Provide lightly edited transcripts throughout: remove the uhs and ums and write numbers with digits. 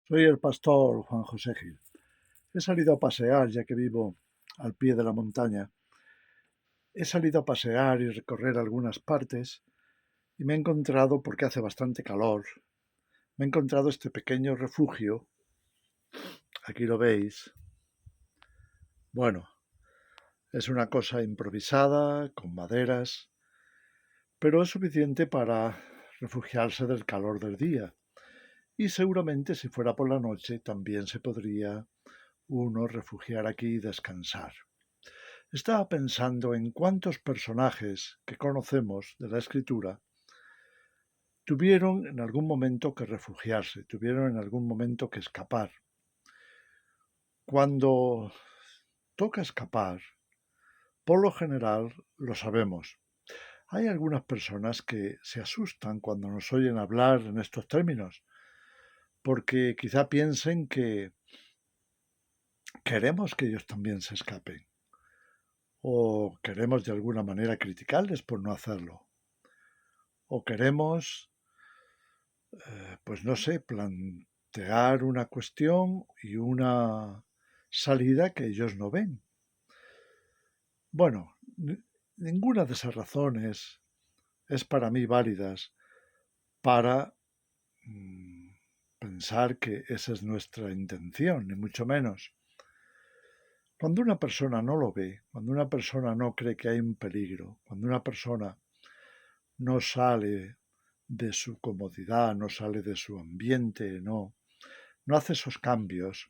Soy el pastor Juan José Gil. He salido a pasear, ya que vivo al pie de la montaña. He salido a pasear y recorrer algunas partes y me he encontrado, porque hace bastante calor, me he encontrado este pequeño refugio. Aquí lo veis. Bueno, es una cosa improvisada, con maderas, pero es suficiente para refugiarse del calor del día. Y seguramente si fuera por la noche también se podría uno refugiar aquí y descansar. Estaba pensando en cuántos personajes que conocemos de la escritura tuvieron en algún momento que refugiarse, tuvieron en algún momento que escapar. Cuando toca escapar, por lo general lo sabemos. Hay algunas personas que se asustan cuando nos oyen hablar en estos términos, porque quizá piensen que queremos que ellos también se escapen, o queremos de alguna manera criticarles por no hacerlo, o queremos pues no sé, plantear una cuestión y una salida que ellos no ven. Bueno, ninguna de esas razones es para mí válidas para pensar que esa es nuestra intención, ni mucho menos. Cuando una persona no lo ve, cuando una persona no cree que hay un peligro, cuando una persona no sale de su comodidad, no sale de su ambiente, no hace esos cambios,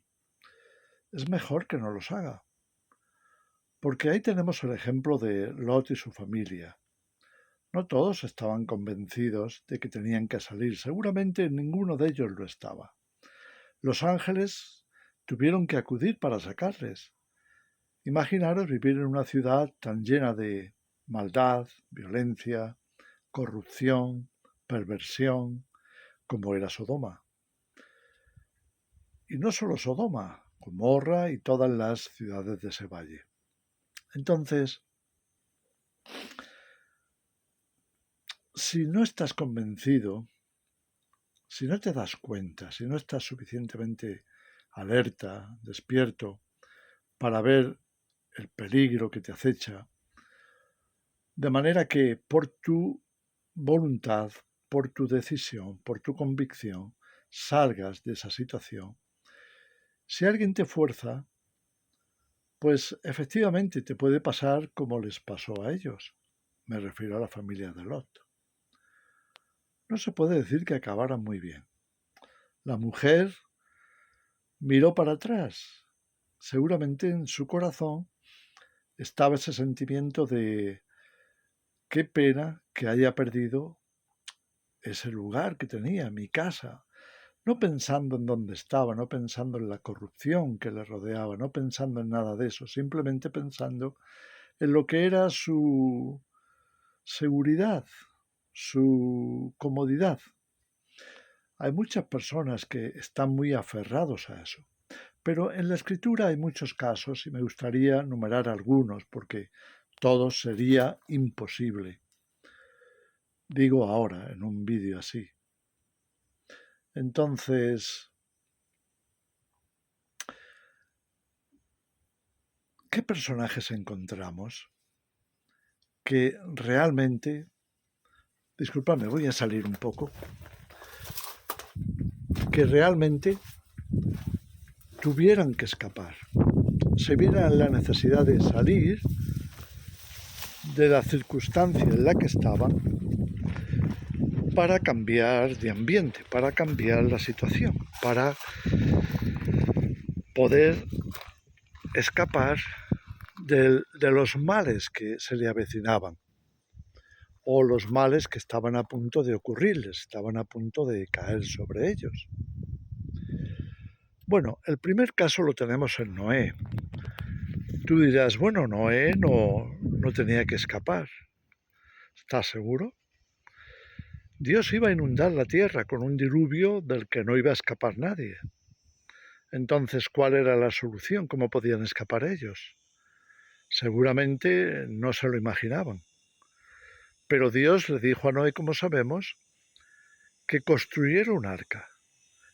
es mejor que no los haga. Porque ahí tenemos el ejemplo de Lot y su familia. No todos estaban convencidos de que tenían que salir, seguramente ninguno de ellos lo estaba. Los ángeles tuvieron que acudir para sacarles. Imaginaros vivir en una ciudad tan llena de maldad, violencia, corrupción, perversión, como era Sodoma. Y no solo Sodoma, Gomorra y todas las ciudades de ese valle. Entonces, si no estás convencido, si no te das cuenta, si no estás suficientemente alerta, despierto, para ver el peligro que te acecha, de manera que por tu voluntad, por tu decisión, por tu convicción, salgas de esa situación, si alguien te fuerza, pues efectivamente te puede pasar como les pasó a ellos. Me refiero a la familia de Lot. No se puede decir que acabaran muy bien. La mujer miró para atrás. Seguramente en su corazón estaba ese sentimiento de qué pena que haya perdido ese lugar que tenía, mi casa, no pensando en dónde estaba, no pensando en la corrupción que le rodeaba, no pensando en nada de eso, simplemente pensando en lo que era su seguridad, su comodidad. Hay muchas personas que están muy aferrados a eso. Pero en la escritura hay muchos casos y me gustaría numerar algunos porque todo sería imposible. Digo ahora, en un vídeo así. Entonces, ¿qué personajes encontramos que realmente, disculpadme, voy a salir un poco, que realmente tuvieran que escapar, se vieran la necesidad de salir de la circunstancia en la que estaban para cambiar de ambiente, para cambiar la situación, para poder escapar de los males que se le avecinaban o los males que estaban a punto de ocurrirles, estaban a punto de caer sobre ellos. Bueno, el primer caso lo tenemos en Noé. Tú dirás, bueno, Noé no tenía que escapar. ¿Estás seguro? Dios iba a inundar la tierra con un diluvio del que no iba a escapar nadie. Entonces, ¿cuál era la solución? ¿Cómo podían escapar ellos? Seguramente no se lo imaginaban. Pero Dios le dijo a Noé, como sabemos, que construyera un arca.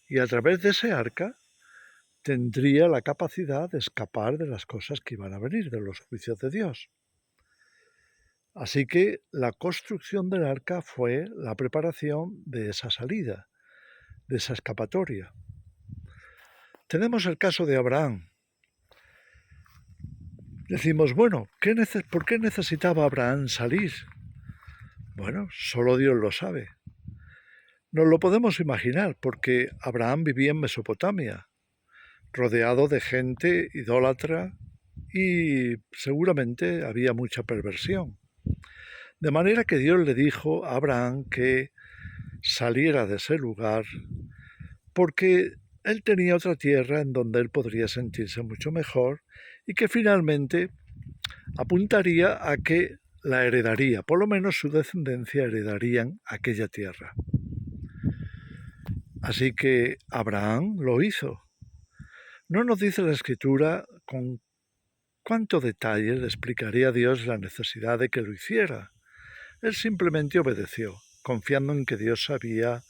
y a través de ese arca tendría la capacidad de escapar de las cosas que iban a venir, de los juicios de Dios. Así que la construcción del arca fue la preparación de esa salida, de esa escapatoria. Tenemos el caso de Abraham. Decimos, bueno, ¿por qué necesitaba Abraham salir? Bueno, solo Dios lo sabe. Nos lo podemos imaginar porque Abraham vivía en Mesopotamia, rodeado de gente idólatra y seguramente había mucha perversión. De manera que Dios le dijo a Abraham que saliera de ese lugar porque él tenía otra tierra en donde él podría sentirse mucho mejor y que finalmente apuntaría a que la heredaría, por lo menos su descendencia heredarían aquella tierra. Así que Abraham lo hizo. No nos dice la Escritura con cuánto detalle le explicaría a Dios la necesidad de que lo hiciera. Él simplemente obedeció, confiando en que Dios sabía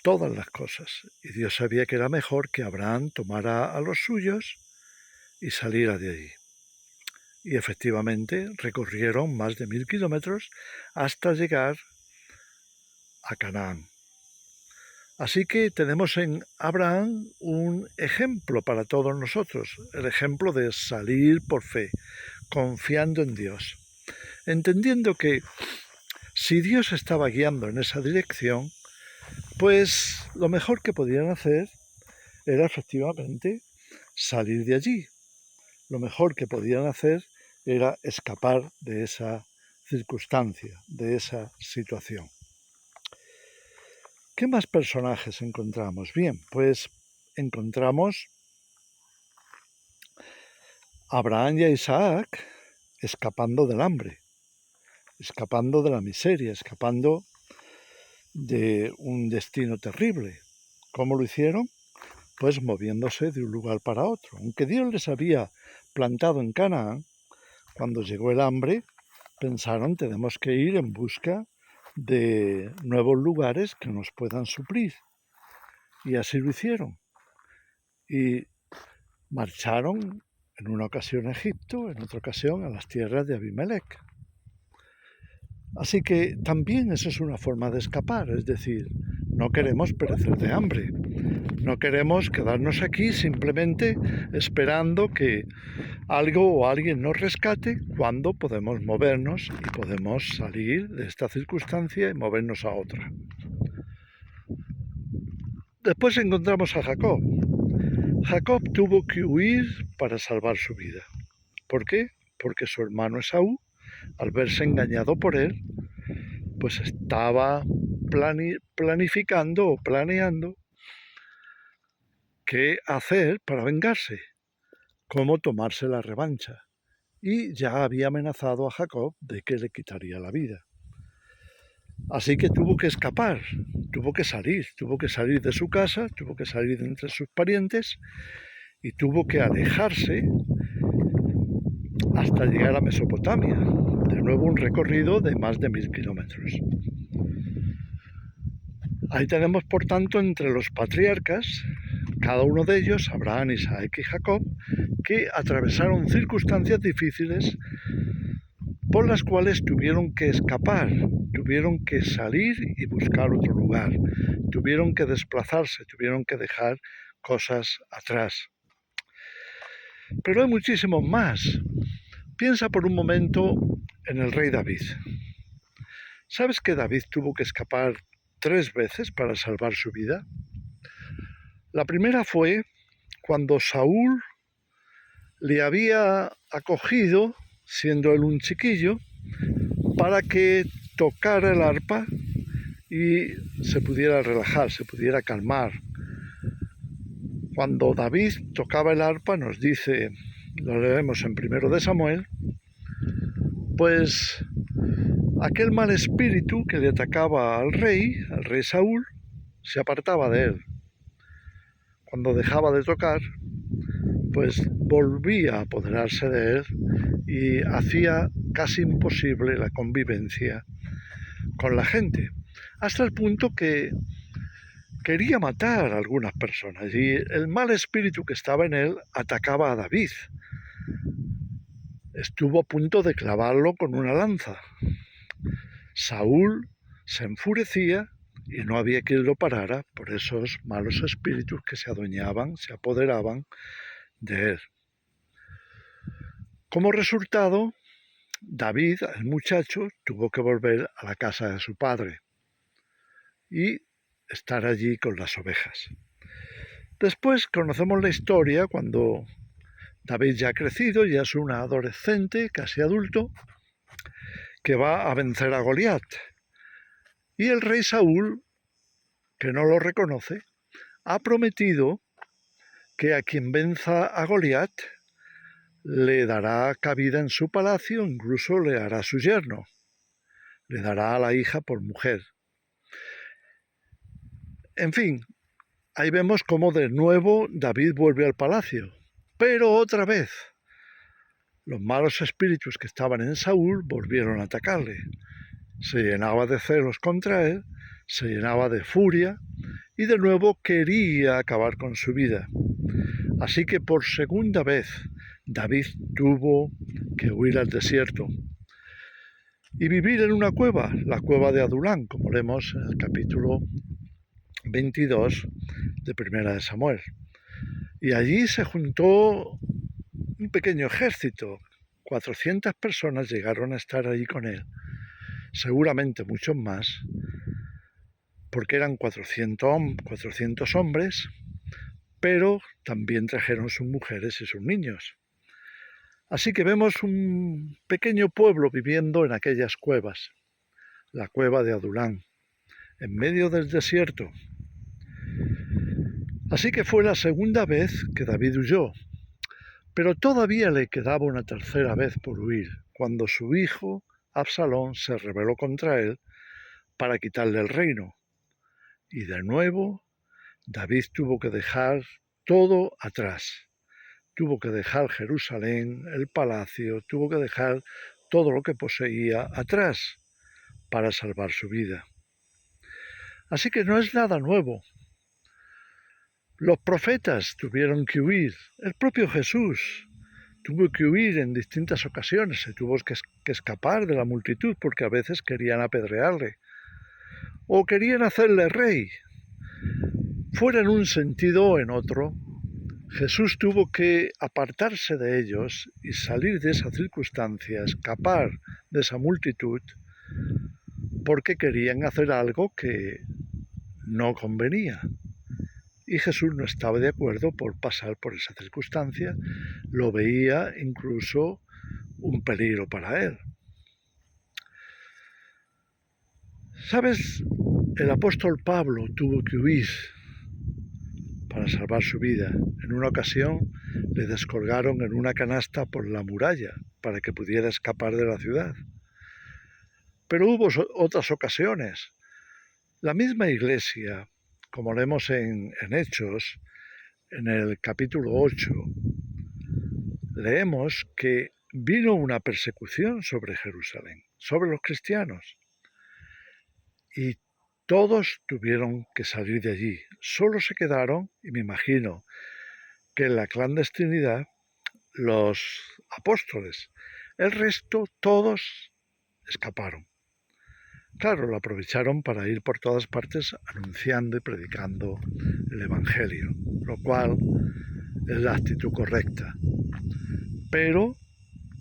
todas las cosas. Y Dios sabía que era mejor que Abraham tomara a los suyos y saliera de allí. Y efectivamente recorrieron más de 1000 kilómetros hasta llegar a Canaán. Así que tenemos en Abraham un ejemplo para todos nosotros, el ejemplo de salir por fe, confiando en Dios, entendiendo que si Dios estaba guiando en esa dirección, pues lo mejor que podían hacer era efectivamente salir de allí. Lo mejor que podían hacer era escapar de esa circunstancia, de esa situación. ¿Qué más personajes encontramos? Bien, pues encontramos a Abraham y a Isaac escapando del hambre, escapando de la miseria, escapando de un destino terrible. ¿Cómo lo hicieron? Pues moviéndose de un lugar para otro. Aunque Dios les había plantado en Canaán, cuando llegó el hambre, pensaron tenemos que ir en busca de nuevos lugares que nos puedan suplir. Y así lo hicieron. Y marcharon en una ocasión a Egipto, en otra ocasión a las tierras de Abimelech. Así que también eso es una forma de escapar, es decir, no queremos perecer de hambre, no queremos quedarnos aquí simplemente esperando que algo o alguien nos rescate cuando podemos movernos y podemos salir de esta circunstancia y movernos a otra. Después encontramos a Jacob. Jacob tuvo que huir para salvar su vida. ¿Por qué? Porque su hermano Esaú, al verse engañado por él, pues estaba planificando o planeando qué hacer para vengarse, cómo tomarse la revancha. Y ya había amenazado a Jacob de que le quitaría la vida. Así que tuvo que escapar, tuvo que salir de su casa, tuvo que salir de entre sus parientes y tuvo que alejarse hasta llegar a Mesopotamia. De nuevo un recorrido de más de 1000 kilómetros. Ahí tenemos, por tanto, entre los patriarcas, cada uno de ellos, Abraham, Isaac y Jacob, que atravesaron circunstancias difíciles por las cuales tuvieron que escapar, tuvieron que salir y buscar otro lugar, tuvieron que desplazarse, tuvieron que dejar cosas atrás. Pero hay muchísimos más. Piensa por un momento en el rey David. ¿Sabes que David tuvo que escapar 3 veces para salvar su vida? La primera fue cuando Saúl le había acogido, siendo él un chiquillo, para que tocara el arpa y se pudiera relajar, se pudiera calmar. Cuando David tocaba el arpa, nos dice, lo leemos en 1 de Samuel, pues aquel mal espíritu que le atacaba al rey Saúl, se apartaba de él. Cuando dejaba de tocar, pues volvía a apoderarse de él y hacía casi imposible la convivencia con la gente, hasta el punto que quería matar a algunas personas y el mal espíritu que estaba en él atacaba a David. Estuvo a punto de clavarlo con una lanza. Saúl se enfurecía y no había quien lo parara por esos malos espíritus que se adueñaban, se apoderaban de él. Como resultado, David, el muchacho, tuvo que volver a la casa de su padre y estar allí con las ovejas. Después conocemos la historia cuando David ya ha crecido, ya es un adolescente, casi adulto, que va a vencer a Goliat. Y el rey Saúl, que no lo reconoce, ha prometido que a quien venza a Goliat le dará cabida en su palacio, incluso le hará su yerno, le dará a la hija por mujer. En fin, ahí vemos cómo de nuevo David vuelve al palacio, pero otra vez los malos espíritus que estaban en Saúl volvieron a atacarle. Se llenaba de celos contra él, se llenaba de furia y de nuevo quería acabar con su vida. Así que por segunda vez David tuvo que huir al desierto y vivir en una cueva, la cueva de Adulán, como leemos en el capítulo 22 de Primera de Samuel. Y allí se juntó un pequeño ejército. 400 personas llegaron a estar allí con él, seguramente muchos más, porque eran 400 hombres, pero también trajeron sus mujeres y sus niños. Así que vemos un pequeño pueblo viviendo en aquellas cuevas, la cueva de Adulán, en medio del desierto. Así que fue la segunda vez que David huyó, pero todavía le quedaba una tercera vez por huir, cuando su hijo Absalón se rebeló contra él para quitarle el reino. Y de nuevo David tuvo que dejar todo atrás. Tuvo que dejar Jerusalén, el palacio, tuvo que dejar todo lo que poseía atrás para salvar su vida. Así que no es nada nuevo. Los profetas tuvieron que huir, el propio Jesús tuvo que huir en distintas ocasiones, se tuvo que escapar de la multitud porque a veces querían apedrearle o querían hacerle rey. Fuera en un sentido o en otro, Jesús tuvo que apartarse de ellos y salir de esa circunstancia, escapar de esa multitud, porque querían hacer algo que no convenía. Y Jesús no estaba de acuerdo por pasar por esa circunstancia, lo veía incluso un peligro para él. ¿Sabes? El apóstol Pablo tuvo que huir para salvar su vida. En una ocasión le descolgaron en una canasta por la muralla para que pudiera escapar de la ciudad. Pero hubo otras ocasiones. La misma iglesia, como leemos en Hechos, en el capítulo 8, leemos que vino una persecución sobre Jerusalén, sobre los cristianos, y todos tuvieron que salir de allí. Solo se quedaron, y me imagino que en la clandestinidad, los apóstoles. El resto, todos escaparon. Claro, lo aprovecharon para ir por todas partes anunciando y predicando el Evangelio, lo cual es la actitud correcta. Pero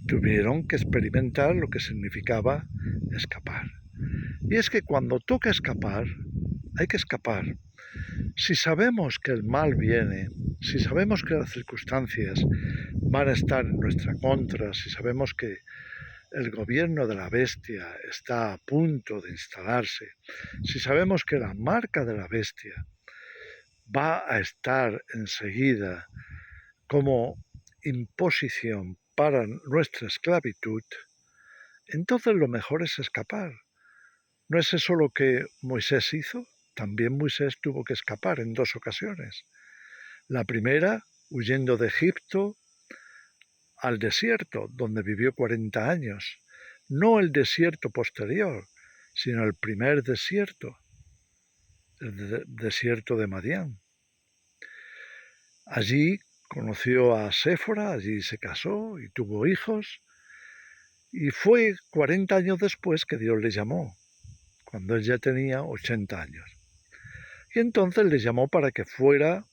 tuvieron que experimentar lo que significaba escapar. Y es que cuando toca escapar, hay que escapar. Si sabemos que el mal viene, si sabemos que las circunstancias van a estar en nuestra contra, si sabemos que el gobierno de la bestia está a punto de instalarse, si sabemos que la marca de la bestia va a estar enseguida como imposición para nuestra esclavitud, entonces lo mejor es escapar. ¿No es eso lo que Moisés hizo? También Moisés tuvo que escapar en 2 ocasiones. La primera, huyendo de Egipto al desierto, donde vivió 40 años. No el desierto posterior, sino el primer desierto. el desierto de Madián. Allí conoció a Séfora, allí se casó y tuvo hijos, y fue 40 años después que Dios le llamó, cuando él ya tenía 80 años. Y entonces le llamó para que fuera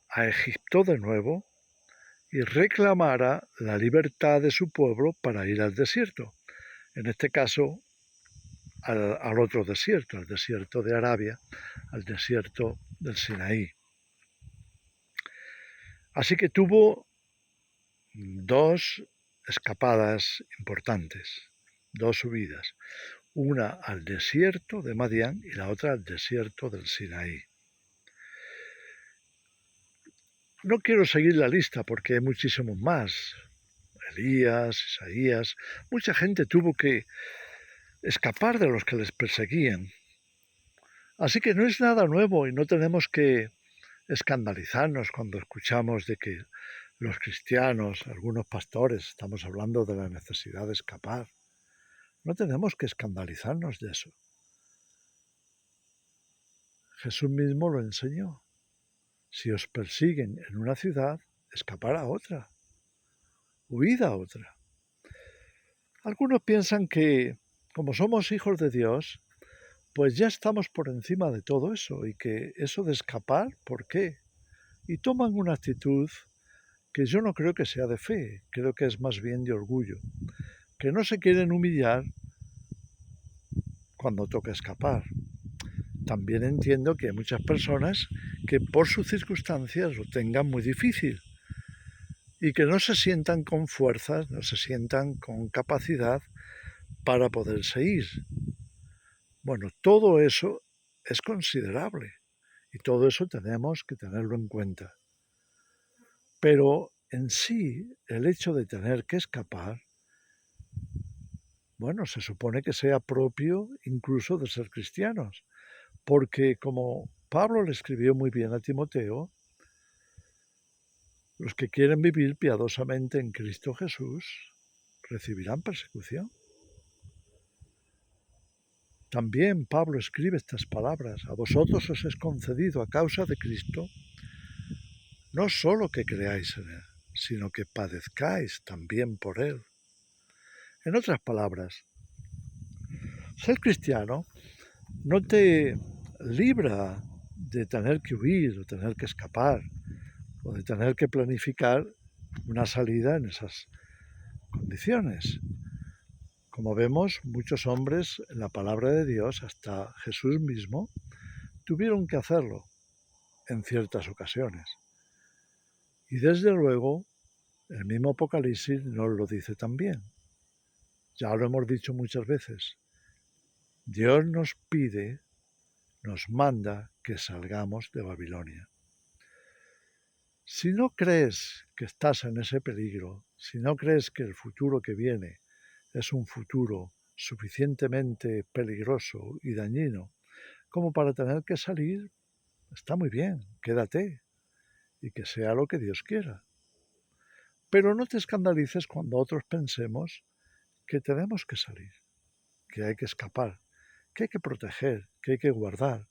a Egipto de nuevo y reclamara la libertad de su pueblo para ir al desierto. En este caso, al otro desierto, al desierto de Arabia, al desierto del Sinaí. Así que tuvo dos escapadas importantes, dos subidas, una al desierto de Madián y la otra al desierto del Sinaí. No quiero seguir la lista porque hay muchísimos más. Elías, Isaías, mucha gente tuvo que escapar de los que les perseguían. Así que no es nada nuevo y no tenemos que escandalizarnos cuando escuchamos de que los cristianos, algunos pastores, estamos hablando de la necesidad de escapar. No tenemos que escandalizarnos de eso. Jesús mismo lo enseñó. Si os persiguen en una ciudad, escapar a otra, huid a otra. Algunos piensan que, como somos hijos de Dios, pues ya estamos por encima de todo eso y que eso de escapar, ¿por qué? Y toman una actitud que yo no creo que sea de fe, creo que es más bien de orgullo, que no se quieren humillar cuando toca escapar. También entiendo que hay muchas personas que por sus circunstancias lo tengan muy difícil y que no se sientan con fuerzas, no se sientan con capacidad para poderse ir. Bueno, todo eso es considerable y todo eso tenemos que tenerlo en cuenta. Pero en sí, el hecho de tener que escapar, bueno, se supone que sea propio incluso de ser cristianos, porque como Pablo le escribió muy bien a Timoteo, los que quieren vivir piadosamente en Cristo Jesús recibirán persecución. También Pablo escribe estas palabras: a vosotros os es concedido a causa de Cristo no solo que creáis en Él, sino que padezcáis también por Él. En otras palabras, ser cristiano no te libra de tener que huir, o tener que escapar, o de tener que planificar una salida en esas condiciones. Como vemos, muchos hombres en la palabra de Dios, hasta Jesús mismo, tuvieron que hacerlo en ciertas ocasiones. Y desde luego, el mismo Apocalipsis nos lo dice también. Ya lo hemos dicho muchas veces. Dios nos pide, nos manda que salgamos de Babilonia. Si no crees que estás en ese peligro, si no crees que el futuro que viene es un futuro suficientemente peligroso y dañino como para tener que salir, está muy bien, quédate y que sea lo que Dios quiera. Pero no te escandalices cuando otros pensemos que tenemos que salir, que hay que escapar, que hay que proteger, que hay que guardar.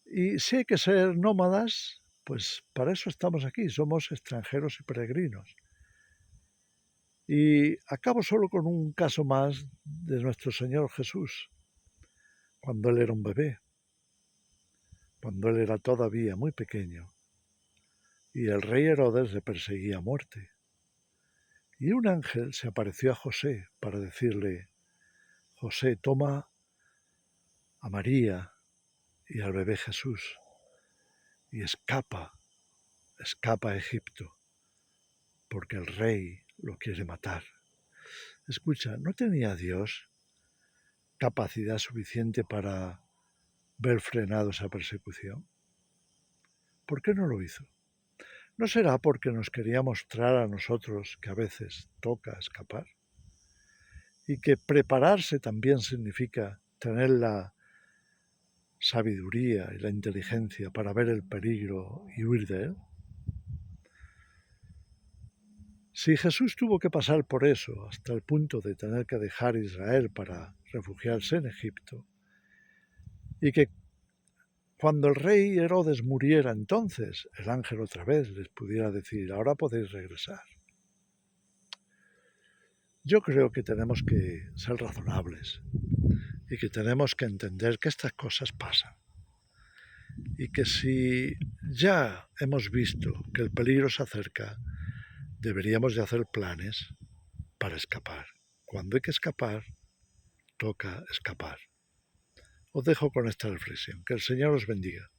Y si hay que ser nómadas, pues para eso estamos aquí, somos extranjeros y peregrinos. Y acabo solo con un caso más de nuestro Señor Jesús, cuando Él era un bebé, cuando Él era todavía muy pequeño, y el rey Herodes le perseguía a muerte. Y un ángel se apareció a José para decirle: José, toma a María y al bebé Jesús y escapa a Egipto, porque el rey lo quiere matar. Escucha, ¿no tenía Dios capacidad suficiente para ver frenado esa persecución? ¿Por qué no lo hizo? ¿No será porque nos quería mostrar a nosotros que a veces toca escapar? Y que prepararse también significa tener la sabiduría y la inteligencia para ver el peligro y huir de él. Si Jesús tuvo que pasar por eso hasta el punto de tener que dejar Israel para refugiarse en Egipto, y que cuando el rey Herodes muriera entonces, el ángel otra vez les pudiera decir, ahora podéis regresar. Yo creo que tenemos que ser razonables y que tenemos que entender que estas cosas pasan y que si ya hemos visto que el peligro se acerca, deberíamos de hacer planes para escapar. Cuando hay que escapar, toca escapar. Os dejo con esta reflexión. Que el Señor os bendiga.